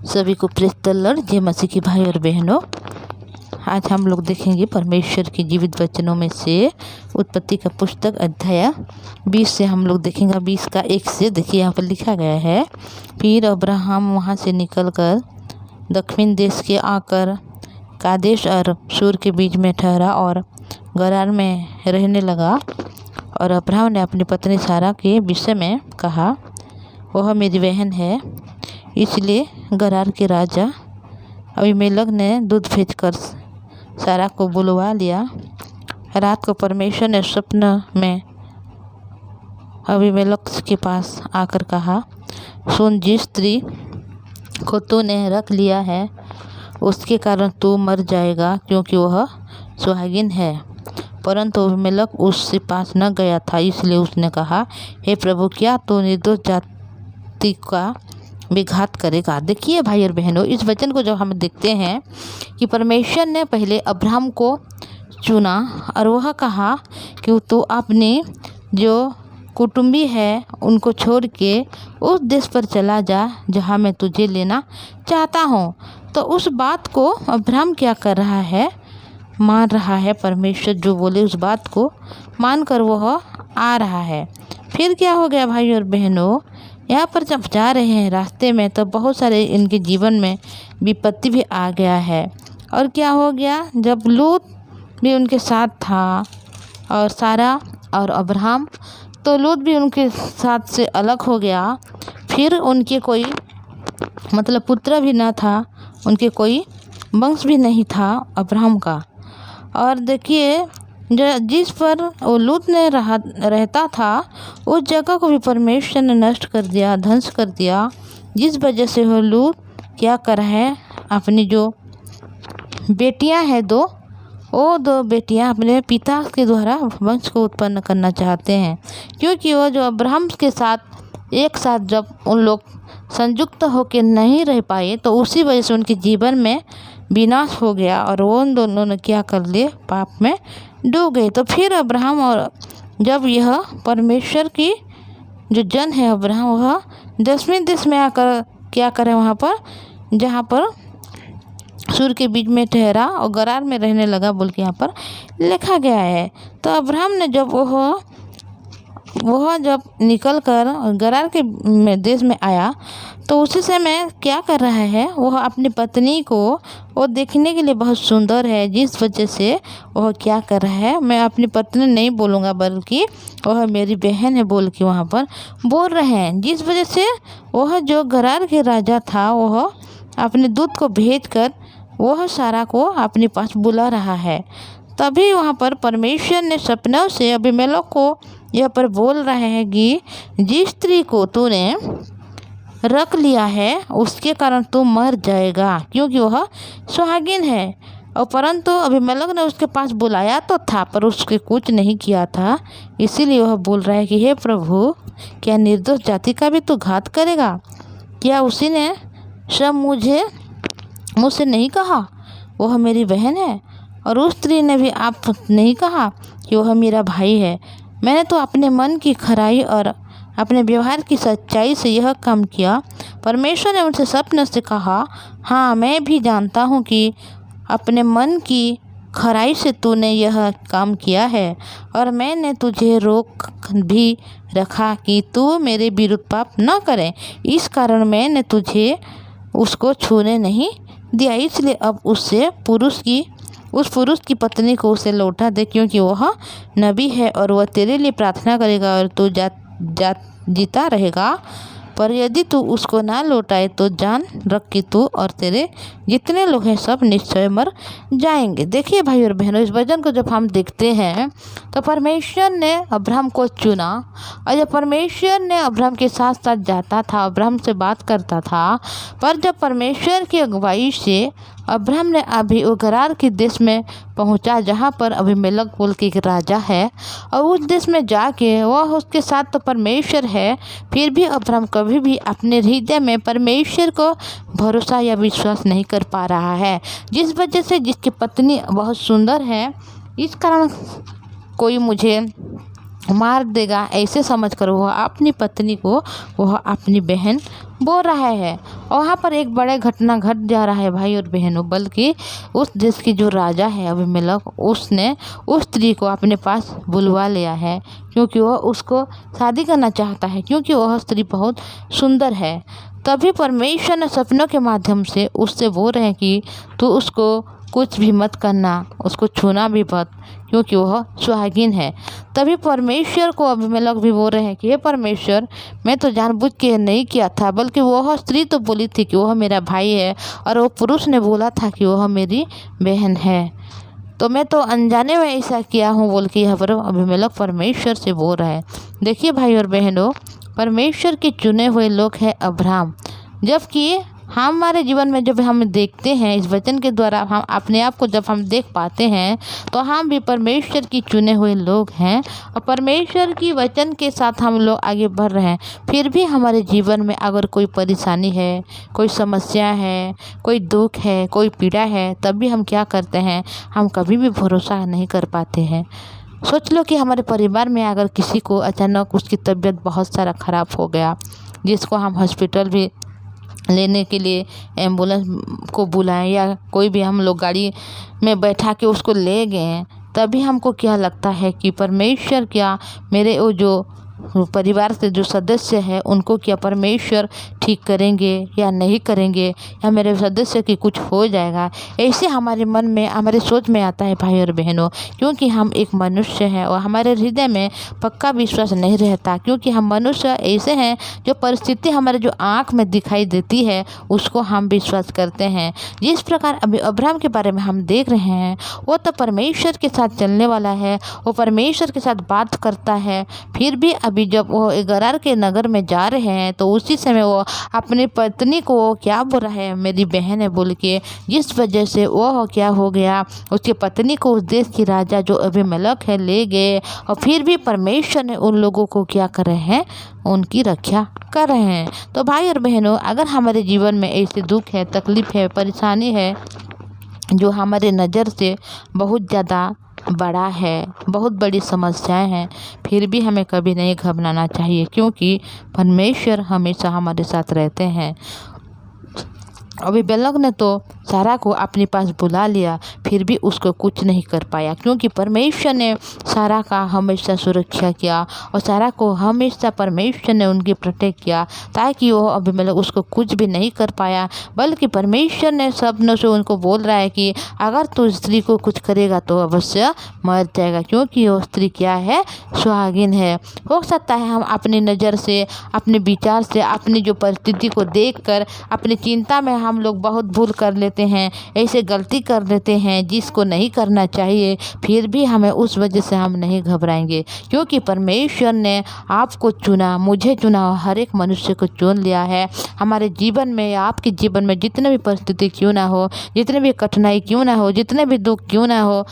सभी को praise the Lord. जय मसीह की भाई और बहनों, आज हम लोग देखेंगे परमेश्वर के जीवित वचनों में से उत्पत्ति का पुस्तक अध्याय 20 से हम लोग देखेंगे 20 का 1 से। देखिए यहाँ पर लिखा गया है, फिर अब्राहम वहाँ से निकलकर दक्षिण देश के आकर कादेश और सूर के बीच में ठहरा और गरार में रहने लगा। और अब्राहम ने अपनी पत्नी सारा के विषय में कहा, वह मेरी बहन है। इसलिए गरार के राजा अबीमेलेक ने दूध भेजकर सारा को बुलवा लिया। रात को परमेश्वर ने स्वप्न में अबीमेलेक के पास आकर कहा, सुन, जिस स्त्री को तूने रख लिया है उसके कारण तू मर जाएगा, क्योंकि वह सुहागिन है। परंतु अबीमेलेक उसके पास न गया था। इसलिए उसने कहा, हे प्रभु, क्या तू निर्दोष जाति का विघात करेगा? देखिए भाई और बहनों, इस वचन को जब हम देखते हैं कि परमेश्वर ने पहले अब्राहम को चुना और वह कहा कि तू अपने जो कुटुंबी है उनको छोड़ के उस देश पर चला जा जहाँ मैं तुझे लेना चाहता हूँ। तो उस बात को अब्राहम क्या कर रहा है? मान रहा है। परमेश्वर जो बोले उस बात को मानकर वह आ रहा है। फिर क्या हो गया भाई और बहनों, यहाँ पर जब जा रहे हैं रास्ते में तो बहुत सारे इनके जीवन में विपत्ति भी आ गया है। और क्या हो गया, जब लूत भी उनके साथ था और सारा और अब्राहम, तो लूत भी उनके साथ से अलग हो गया। फिर उनके कोई पुत्र भी ना था, उनके कोई वंश भी नहीं था अब्राहम का। और देखिए, जिस पर वो लूत ने रहता था उस जगह को भी परमेश्वर ने नष्ट कर दिया, ध्वंस कर दिया। जिस वजह से वो लूत क्या कर रहा है, अपनी जो बेटियां हैं वो दो बेटियां अपने पिता के द्वारा वंश को उत्पन्न करना चाहते हैं। क्योंकि वो जो अब्राहम के साथ एक साथ जब उन लोग संयुक्त होकर नहीं रह पाए तो उसी वजह से उनके जीवन में विनाश हो गया और वो उन दोनों ने क्या कर लिए, पाप में डूब गए। तो फिर अब्राहम और जब यह परमेश्वर की जो जन है अब्राहम, वह 10वें देश में आकर क्या करे, वहाँ पर जहाँ पर सूर के बीच में ठहरा और गरार में रहने लगा बोल के यहाँ पर लिखा गया है। तो अब्राहम ने जब वह जब निकल कर गरार के देश में आया तो उसी समय क्या कर रहा है, वह अपनी पत्नी को वो देखने के लिए बहुत सुंदर है, जिस वजह से वह क्या कर रहा है, मैं अपनी पत्नी नहीं बोलूँगा बल्कि वह मेरी बहन है बोल के वहाँ पर बोल रहे हैं। जिस वजह से वह जो गरार के राजा था वह अपने दूत को भेजकर वह सारा को अपने पास बुला रहा है। तभी वहाँ पर परमेश्वर ने सपनों से अबीमेलेक को यह पर बोल रहे हैं कि जिस स्त्री को तूने रख लिया है उसके कारण तू मर जाएगा, क्योंकि वह सुहागिन है। और परंतु अबीमेलेक ने उसके पास बुलाया तो था पर उसके कुछ नहीं किया था। इसीलिए वह बोल रहा है कि हे प्रभु, क्या निर्दोष जाति का भी तू घात करेगा? क्या उसी ने सब मुझसे नहीं कहा वह मेरी बहन है? और उस स्त्री ने भी आप नहीं कहा कि वह मेरा भाई है? मैंने तो अपने मन की खराई और अपने व्यवहार की सच्चाई से यह काम किया। परमेश्वर ने उनसे स्वप्न से कहा, हाँ, मैं भी जानता हूँ कि अपने मन की खराई से तूने यह काम किया है और मैंने तुझे रोक भी रखा कि तू मेरे विरुद्ध पाप न करे। इस कारण मैंने तुझे उसको छूने नहीं दिया। इसलिए अब उस पुरुष की पत्नी को उसे लौटा दे, क्योंकि वह नबी है और वह तेरे लिए प्रार्थना करेगा और तू जीता रहेगा। पर यदि तू उसको ना लौटाए तो जान रख कि तू और तेरे जितने लोग हैं सब निश्चय मर जाएंगे। देखिए भाई और बहनों, इस वचन को जब हम देखते हैं तो परमेश्वर ने अब्राहम को चुना और जब परमेश्वर ने अब्राहम के साथ साथ जाता था, अब्राहम से बात करता था, पर जब परमेश्वर की अगुवाई से अब्राहम ने अभी वो गरार के देश में पहुंचा जहां पर अबीमेलेक बोल के एक राजा है, और उस देश में जाके वह उसके साथ तो परमेश्वर है, फिर भी अब्राहम कभी भी अपने हृदय में परमेश्वर को भरोसा या विश्वास नहीं कर पा रहा है। जिस वजह से जिसकी पत्नी बहुत सुंदर है, इस कारण कोई मुझे मार देगा, ऐसे समझकर वह अपनी पत्नी को वह अपनी बहन बोल रहा है। और वहाँ पर एक बड़े घटना घट जा रहा है भाई और बहनों, बल्कि उस देश की जो राजा है अबीमेलेक, उसने उस स्त्री को अपने पास बुलवा लिया है, क्योंकि वह उसको शादी करना चाहता है, क्योंकि वह स्त्री बहुत सुंदर है। तभी परमेश्वर ने सपनों के माध्यम से उससे बोल रहे हैं कि तू उसको कुछ भी मत करना, उसको छूना भी मत, क्योंकि वह सुहागिन है। तभी परमेश्वर को अबीमेलेक भी बोल रहे हैं कि हे परमेश्वर, मैं तो जानबूझ के नहीं किया था, बल्कि वह स्त्री तो बोली थी कि वह मेरा भाई है, और वो पुरुष ने बोला था कि वह मेरी बहन है, तो मैं तो अनजाने में ऐसा किया हूँ, बोल के यहाँ पर अबीमेलेक परमेश्वर से बोल रहा है। देखिए भाई और बहनों, परमेश्वर के चुने हुए लोग हैं अब्राहम। जबकि हमारे जीवन में जब हम देखते हैं इस वचन के द्वारा, हम अपने आप को जब हम देख पाते हैं, तो हम भी परमेश्वर की चुने हुए लोग हैं, और परमेश्वर की वचन के साथ हम लोग आगे बढ़ रहे हैं। फिर भी हमारे जीवन में अगर कोई परेशानी है, कोई समस्या है, कोई दुख है, कोई पीड़ा है, तब भी हम क्या करते हैं, हम कभी भी भरोसा नहीं कर पाते हैं। सोच लो कि हमारे परिवार में अगर किसी को अचानक उसकी तबीयत बहुत सारा ख़राब हो गया, जिसको हम हॉस्पिटल भी लेने के लिए एम्बुलेंस को बुलाएं, या कोई भी हम लोग गाड़ी में बैठा के उसको ले गए, तभी हमको क्या लगता है कि परमेश्वर क्या मेरे वो जो परिवार से जो सदस्य है उनको क्या परमेश्वर ठीक करेंगे या नहीं करेंगे, या मेरे सदस्य की कुछ हो जाएगा। ऐसे हमारे मन में, हमारे सोच में आता है भाई और बहनों, क्योंकि हम एक मनुष्य हैं और हमारे हृदय में पक्का विश्वास नहीं रहता, क्योंकि हम मनुष्य ऐसे हैं जो परिस्थिति हमारे जो आँख में दिखाई देती है उसको हम विश्वास करते हैं। जिस प्रकार अभी अब्राहम के बारे में हम देख रहे हैं, वो तो परमेश्वर के साथ चलने वाला है, वो परमेश्वर के साथ बात करता है। फिर भी अभी जब वो गरार के नगर में जा रहे हैं, तो उसी समय वो अपनी पत्नी को क्या बोल रहा है, मेरी बहन है बोल के, जिस वजह से वो क्या हो गया, उसकी पत्नी को उस देश की राजा जो अबीमेलेक है ले गए। और फिर भी परमेश्वर ने उन लोगों को क्या कर रहे हैं, उनकी रक्षा कर रहे हैं। तो भाई और बहनों, अगर हमारे जीवन में ऐसे दुख है, तकलीफ है, परेशानी है जो हमारे नज़र से बहुत ज़्यादा बड़ा है, बहुत बड़ी समस्याएं हैं, फिर भी हमें कभी नहीं घबराना चाहिए, क्योंकि परमेश्वर हमेशा हमारे साथ रहते हैं। अबीमेलेक ने तो सारा को अपने पास बुला लिया, फिर भी उसको कुछ नहीं कर पाया, क्योंकि परमेश्वर ने सारा का हमेशा सुरक्षा किया, और सारा को हमेशा परमेश्वर ने उनकी प्रोटेक्ट किया, ताकि वो अबीमेलेक उसको कुछ भी नहीं कर पाया। बल्कि परमेश्वर ने सपनों से उनको बोल रहा है कि अगर तू स्त्री को कुछ करेगा तो अवश्य मर जाएगा, क्योंकि वो स्त्री क्या है, सुहागिन है। हो सकता है हम अपनी नज़र से, अपने विचार से, अपनी जो परिस्थिति को देखकर अपनी चिंता में हम लोग बहुत भूल कर लेते हैं, ऐसे गलती कर लेते हैं जिसको नहीं करना चाहिए। फिर भी हमें उस वजह से हम नहीं घबराएंगे, क्योंकि परमेश्वर ने आपको चुना, मुझे चुना, हर एक मनुष्य को चुन लिया है। हमारे जीवन में, आपके जीवन में जितने भी परिस्थिति क्यों ना हो, जितने भी कठिनाई क्यों ना हो, जितने भी दुख क्यों ना हो,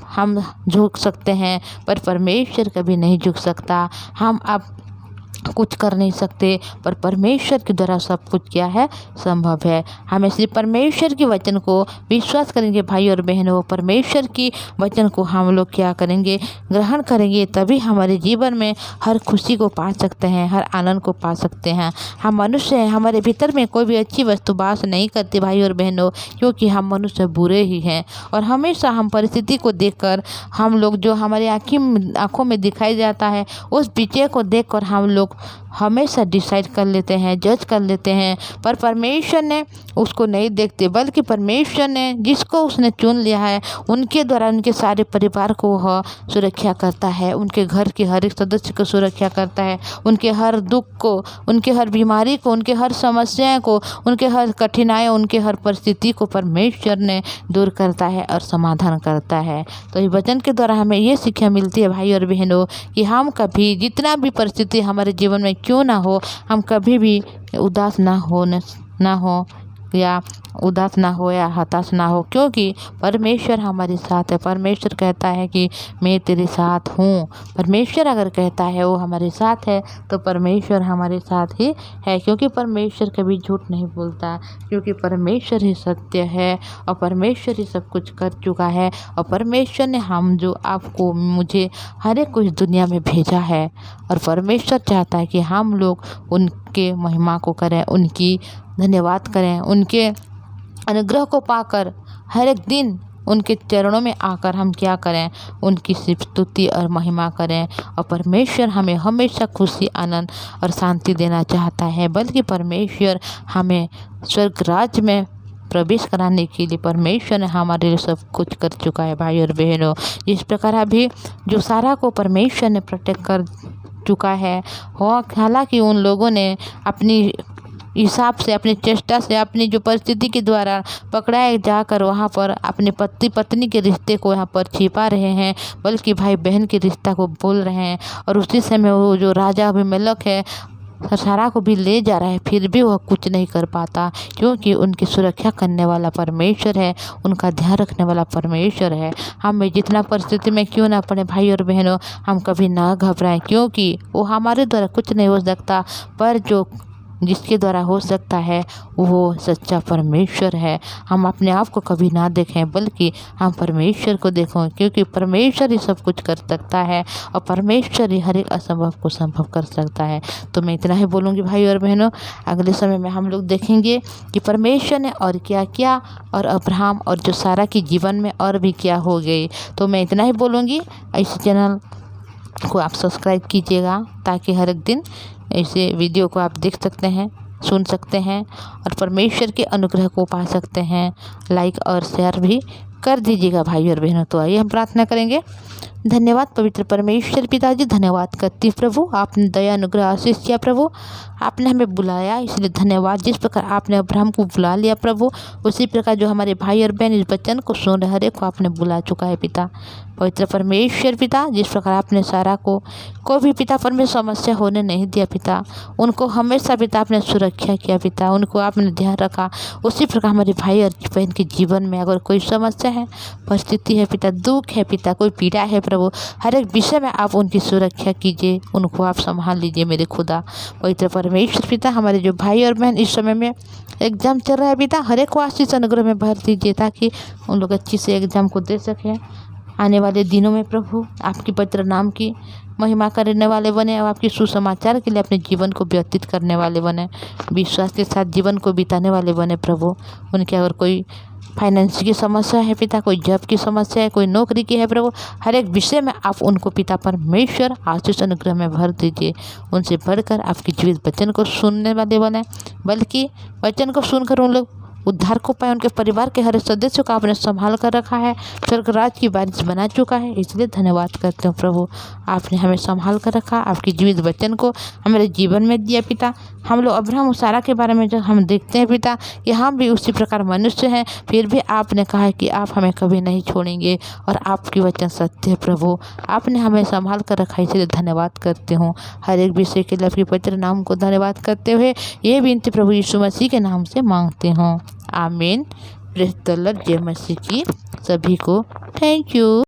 हम झुक सकते हैं, पर परमेश्वर कभी नहीं झुक सकता। हम अब कुछ कर नहीं सकते, पर परमेश्वर के द्वारा सब कुछ क्या है, संभव है। हमें सिर्फ परमेश्वर के वचन को विश्वास करेंगे भाई और बहनों, परमेश्वर की वचन को हम लोग क्या करेंगे, ग्रहण करेंगे, तभी हमारे जीवन में हर खुशी को पा सकते हैं, हर आनंद को पा सकते हैं। हम मनुष्य हैं, हमारे भीतर में कोई भी अच्छी वस्तु वास नहीं करती भाई और बहनों, क्योंकि हम मनुष्य बुरे ही हैं। और हमेशा हम परिस्थिति को देखकर, हम लोग जो हमारी आँखों में दिखाई जाता है, उस विषय को देखकर हम लोग हमेशा डिसाइड कर लेते हैं, जज कर लेते हैं, पर परमेश्वर ने उसको नहीं देखते, बल्कि परमेश्वर ने जिसको उसने चुन लिया है उनके द्वारा उनके सारे परिवार को वह सुरक्षा करता है, उनके घर के हर एक सदस्य को सुरक्षा करता है, उनके हर दुख को, उनके हर बीमारी को, उनके हर समस्याएं को, उनके हर कठिनाइयों, उनके हर परिस्थिति को परमेश्वर ने दूर करता है और समाधान करता है। तो इस वचन के द्वारा हमें ये शिक्षा मिलती है भाई और बहनों, कि हम कभी, जितना भी परिस्थिति हमारे जीवन में क्यों ना हो, हम कभी भी उदास ना हो, या उदास ना हो या हताश ना हो, क्योंकि परमेश्वर हमारे साथ है। परमेश्वर कहता है कि मैं तेरे साथ हूँ। परमेश्वर अगर कहता है वो हमारे साथ है तो परमेश्वर हमारे साथ ही है, क्योंकि परमेश्वर कभी झूठ नहीं बोलता, क्योंकि परमेश्वर ही सत्य है और परमेश्वर ही सब कुछ कर चुका है। और परमेश्वर ने हम जो आपको मुझे हर एक कुछ दुनिया में भेजा है, और परमेश्वर चाहता है कि हम लोग उनके महिमा को करें, उनकी धन्यवाद करें, उनके अनुग्रह को पाकर हर एक दिन उनके चरणों में आकर हम क्या करें, उनकी सिर्फ स्तुति और महिमा करें। और परमेश्वर हमें हमेशा खुशी, आनंद और शांति देना चाहता है, बल्कि परमेश्वर हमें स्वर्ग राज्य में प्रवेश कराने के लिए परमेश्वर ने हमारे लिए सब कुछ कर चुका है। भाई और बहनों, इस प्रकार अभी जो सारा को परमेश्वर ने प्रोटेक्ट कर चुका है, हालांकि उन लोगों ने अपनी हिसाब से, अपनी चेष्टा से, अपनी जो परिस्थिति के द्वारा पकड़ाए जाकर वहाँ पर अपने पति पत्नी के रिश्ते को यहाँ पर छिपा रहे हैं, बल्कि भाई बहन के रिश्ता को बोल रहे हैं। और उसी समय वो जो राजा अबीमेलेक है सारा को भी ले जा रहा है, फिर भी वह कुछ नहीं कर पाता, क्योंकि उनकी सुरक्षा करने वाला परमेश्वर है, उनका ध्यान रखने वाला परमेश्वर है। हमें जितना परिस्थिति में क्यों ना पड़े भाई और बहनों, हम कभी ना घबराएं, क्योंकि वो हमारे द्वारा कुछ नहीं हो सकता, पर जो जिसके द्वारा हो सकता है वो सच्चा परमेश्वर है। हम अपने आप को कभी ना देखें, बल्कि हम परमेश्वर को देखें, क्योंकि परमेश्वर ही सब कुछ कर सकता है और परमेश्वर ही हर एक असंभव को संभव कर सकता है। तो मैं इतना ही बोलूँगी भाई और बहनों, अगले समय में हम लोग देखेंगे कि परमेश्वर ने और क्या किया, और अब्राहम और जो सारा की जीवन में और भी क्या हो गई। तो मैं इतना ही बोलूँगी, इस चैनल को आप सब्सक्राइब कीजिएगा, ताकि हर एक दिन ऐसे वीडियो को आप देख सकते हैं, सुन सकते हैं और परमेश्वर के अनुग्रह को पा सकते हैं। लाइक और शेयर भी कर दीजिएगा भाई और बहनों। तो आइए हम प्रार्थना करेंगे। धन्यवाद पवित्र परमेश्वर पिताजी, धन्यवाद करती प्रभु, आपने दया अनुग्रह आशीष किया प्रभु, आपने हमें बुलाया इसलिए धन्यवाद। जिस प्रकार आपने अब्राहम को बुला लिया प्रभु, उसी प्रकार जो हमारे भाई और बहन इस वचन को सुन रहे हर एक को आपने बुला चुका है पिता। पवित्र परमेश्वर पिता, जिस प्रकार आपने सारा को कोई भी पिता परमेश्वर समस्या होने नहीं दिया पिता, उनको हमेशा पिता आपने सुरक्षा किया पिता, उनको आपने ध्यान रखा। उसी प्रकार हमारे भाई और बहन के जीवन में अगर कोई समस्या है, परिस्थिति है पिता, दुख है पिता, कोई पीड़ा है प्रभु, हर एक विषय में आप उनकी सुरक्षा कीजिए, उनको आप संभाल लीजिए मेरे खुदा। पवित्र परमेश्वर पिता, हमारे जो भाई और बहन इस समय में एग्जाम चल रहा है पिता, हर एक को आशीष अनुग्रह में भर दीजिए, ताकि उन लोग अच्छी से एग्जाम को दे सकें। आने वाले दिनों में प्रभु आपकी पवित्र नाम की महिमा करने वाले बने और आपके सुसमाचार के लिए अपने जीवन को व्यतीत करने वाले बने, विश्वास के साथ जीवन को बिताने वाले बने प्रभु। उनके अगर कोई फाइनेंस की समस्या है पिता, कोई जॉब की समस्या है, कोई नौकरी की है प्रभु, हर एक विषय में आप उनको पिता परमेश्वर आशीष अनुग्रह में भर दीजिए। उनसे बढ़कर आपके जीवित वचन को सुनने वाले बने, बल्कि वचन को सुनकर उन लोग उद्धार को पाए। उनके परिवार के हर सदस्यों का आपने संभाल कर रखा है, स्वर्ग राज्य की बारिश बना चुका है, इसलिए धन्यवाद करते हैं प्रभु। आपने हमें संभाल कर रखा, आपके जीवित वचन को हमारे जीवन में दिया पिता। हम लोग अब्राहम और सारा के बारे में जब हम देखते हैं पिता कि हम भी उसी प्रकार मनुष्य हैं, फिर भी आपने कहा है कि आप हमें कभी नहीं छोड़ेंगे और आपकी वचन सत्य है प्रभु। आपने हमें संभाल कर रखा, इसलिए धन्यवाद करते हूँ। हर एक विषय के लिए आपके पवित्र नाम को धन्यवाद करते हुए ये विनती प्रभु यीशु मसीह के नाम से मांगते हूँ, आमीन। प्रेज़ द लॉर्ड, जय मसीह की सभी को थैंक यू।